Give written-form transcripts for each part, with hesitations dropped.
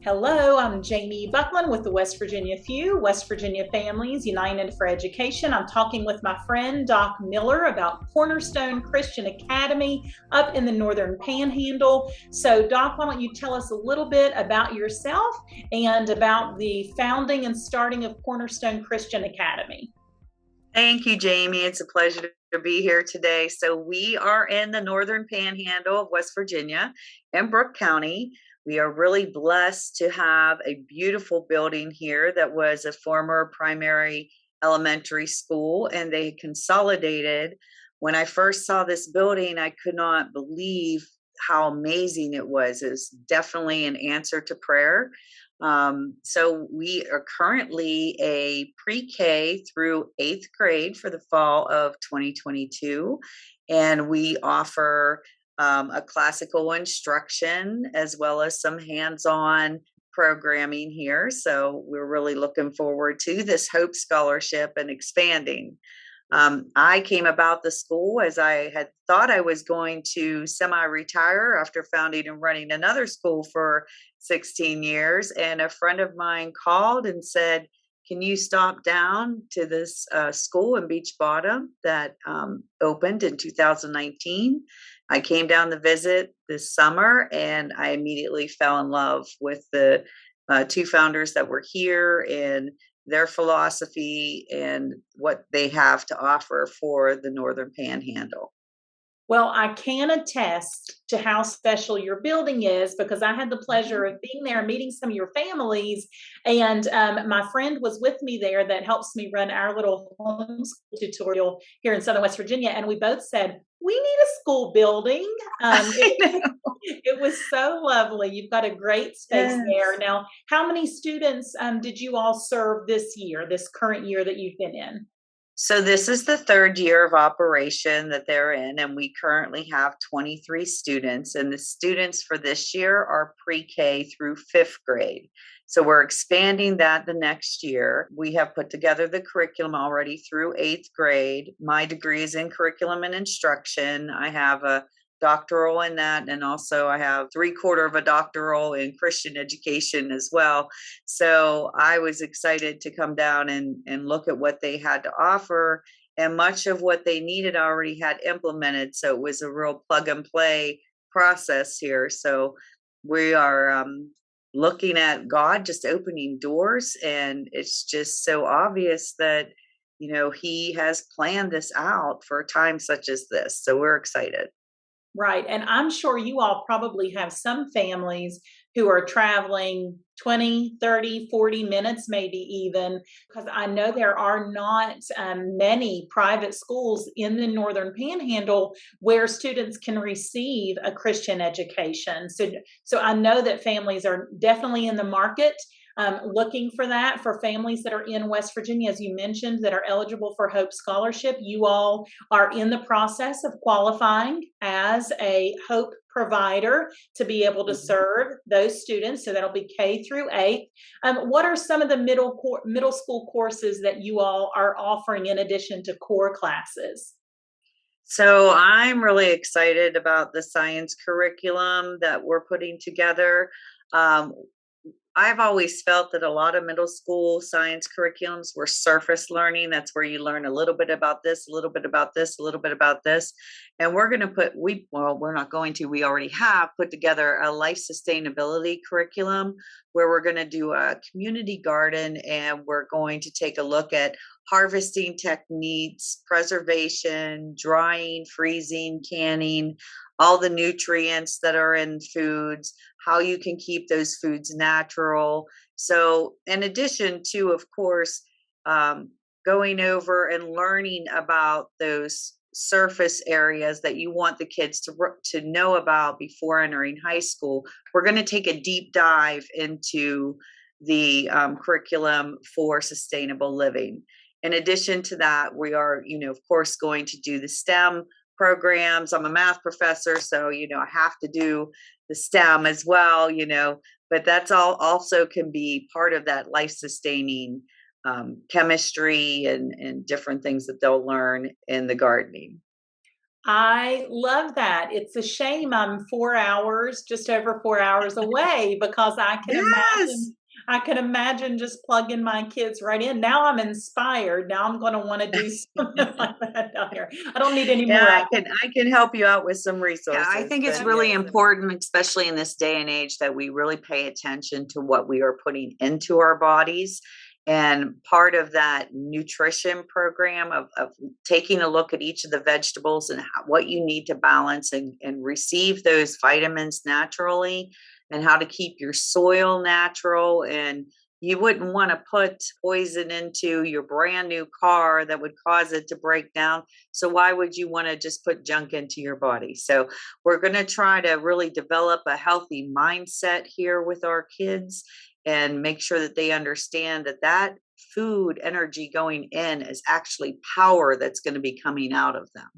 Hello, I'm Jamie Buckland with the West Virginia FUE, West Virginia Families United for Education. I'm talking with my friend Doc Miller about Cornerstone Christian Academy up in the Northern Panhandle. So, Doc, why don't you tell us a little bit about yourself and about the founding and starting of Cornerstone Christian Academy? Thank you, Jamie. It's a pleasure to be here today. So, we are in the northern panhandle of West Virginia in Brooke County. We are really blessed to have a beautiful building here that was a former primary elementary school, and they consolidated. When I first saw this building, I could not believe how amazing it was. It was definitely an answer to prayer. So we are currently a pre-K through eighth grade for the fall of 2022, and we offer a classical instruction as well as some hands-on programming here. So we're really looking forward to this Hope Scholarship and expanding. I came about the school as I had thought I was going to semi retire after founding and running another school for 16 years. And a friend of mine called and said, "Can you stop down to this school in Beach Bottom that opened in 2019?" I came down to visit this summer and I immediately fell in love with the two founders that were here and their philosophy and what they have to offer for the Northern Panhandle. Well, I can attest to how special your building is because I had the pleasure of being there and meeting some of your families. And my friend was with me there that helps me run our little homeschool tutorial here in Southern West Virginia. And we both said, we need a school building. I know. It was so lovely. You've got a great space there. Yes. Now, how many students did you all serve this year, this current year that you've been in? So this is the third year of operation that they're in, and we currently have 23 students. And the students for this year are pre-K through fifth grade. So we're expanding that the next year. We have put together the curriculum already through eighth grade. My degree is in curriculum and instruction. I have a doctoral in that, and also I have 3/4 of a doctoral in Christian education as well. So I was excited to come down and look at what they had to offer. And much of what they needed I already had implemented. So it was a real plug and play process here. So we are looking at God just opening doors. And it's just so obvious that, He has planned this out for a time such as this. So we're excited. Right. And I'm sure you all probably have some families who are traveling 20, 30, 40 minutes, maybe even, because I know there are not many private schools in the Northern Panhandle where students can receive a Christian education. So I know that families are definitely in the market looking for that for families that are in West Virginia, as you mentioned, that are eligible for Hope Scholarship. You all are in the process of qualifying as a Hope provider to be able to Mhm. serve those students. So that'll be K through 8. What are some of the middle school courses that you all are offering in addition to core classes? So I'm really excited about the science curriculum that we're putting together. Um, I've always felt that a lot of middle school science curriculums were surface learning. That's where you learn a little bit about this, a little bit about this, a little bit about this. And we're going to we're not going to, we already have put together a life sustainability curriculum where we're going to do a community garden and we're going to take a look at harvesting techniques, preservation, drying, freezing, canning, all the nutrients that are in foods, how you can keep those foods natural. So, in addition to, of course, um, going over and learning about those surface areas that you want the kids to know about before entering high school, we're going to take a deep dive into the curriculum for sustainable living. In addition to that, we are, of course, going to do the STEM programs. I'm a math professor, so I have to do the STEM as well, but that's all also can be part of that life sustaining chemistry and different things that they'll learn in the gardening. I love that. It's a shame I'm 4 hours, just over 4 hours away because Yes. I can imagine just plugging my kids right in. Now I'm inspired. Now I'm gonna wanna do something like that down here. I don't need any Yeah, more I can help you out with some Yeah, I resources, think it's but really yes. important, especially in this day and age, that we really pay attention to what we are putting into our bodies. And part of that nutrition program of taking a look at each of the vegetables and what you need to balance and receive those vitamins naturally, and how to keep your soil natural. And you wouldn't want to put poison into your brand new car that would cause it to break down. So why would you want to just put junk into your body? So we're going to try to really develop a healthy mindset here with our kids and make sure that they understand that that food energy going in is actually power that's going to be coming out of them.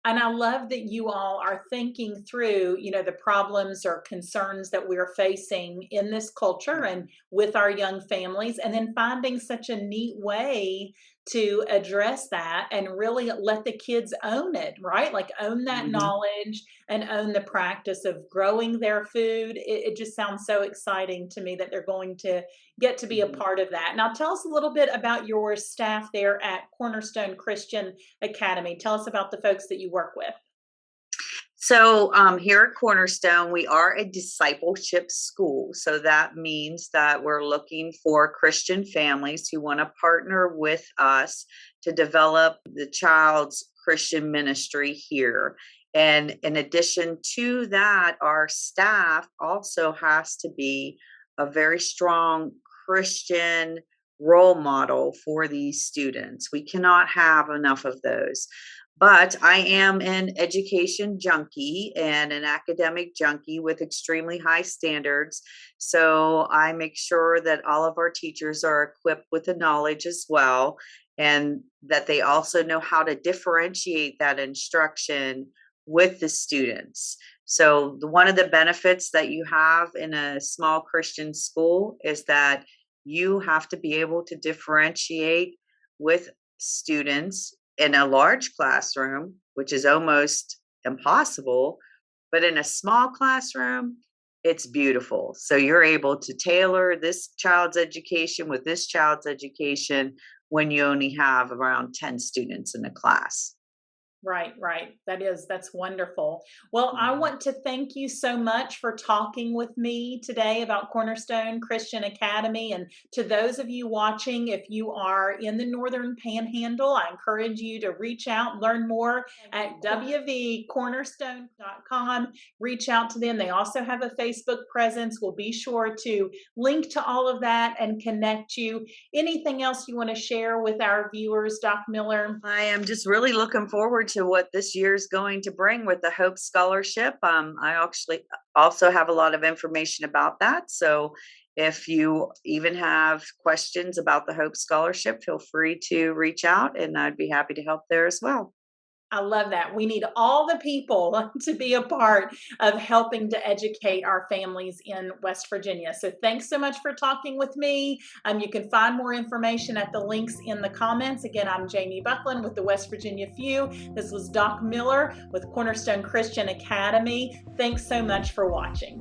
And I love that you all are thinking through, the problems or concerns that we're facing in this culture and with our young families, and then finding such a neat way to address that and really let the kids own it, right? Like own that Mhm. knowledge and own the practice of growing their food. It just sounds so exciting to me that they're going to get to be a Mhm. part of that. Now, tell us a little bit about your staff there at Cornerstone Christian Academy. Tell us about the folks that you work with. So, here at Cornerstone, we are a discipleship school. So that means that we're looking for Christian families who want to partner with us to develop the child's Christian ministry here. And in addition to that, our staff also has to be a very strong Christian role model for these students. We cannot have enough of those. But I am an education junkie and an academic junkie with extremely high standards. So I make sure that all of our teachers are equipped with the knowledge as well, and that they also know how to differentiate that instruction with the students. So, one of the benefits that you have in a small Christian school is that you have to be able to differentiate with students in a large classroom, which is almost impossible, but in a small classroom, it's beautiful. So you're able to tailor this child's education with this child's education when you only have around 10 students in a class. Right, right. That's wonderful. Well, I Mhm. want to thank you so much for talking with me today about Cornerstone Christian Academy. And to those of you watching, if you are in the Northern Panhandle, I encourage you to reach out and learn more at wvcornerstone.com. Reach out to them. They also have a Facebook presence. We'll be sure to link to all of that and connect you. Anything else you want to share with our viewers, Doc Miller? I am just really looking forward to what this year's going to bring with the Hope Scholarship. I actually also have a lot of information about that. So if you even have questions about the Hope Scholarship, feel free to reach out and I'd be happy to help there as well. I love that. We need all the people to be a part of helping to educate our families in West Virginia. So thanks so much for talking with me. You can find more information at the links in the comments. Again, I'm Jamie Buckland with the West Virginia FUE. This was Doc Miller with Cornerstone Christian Academy. Thanks so much for watching.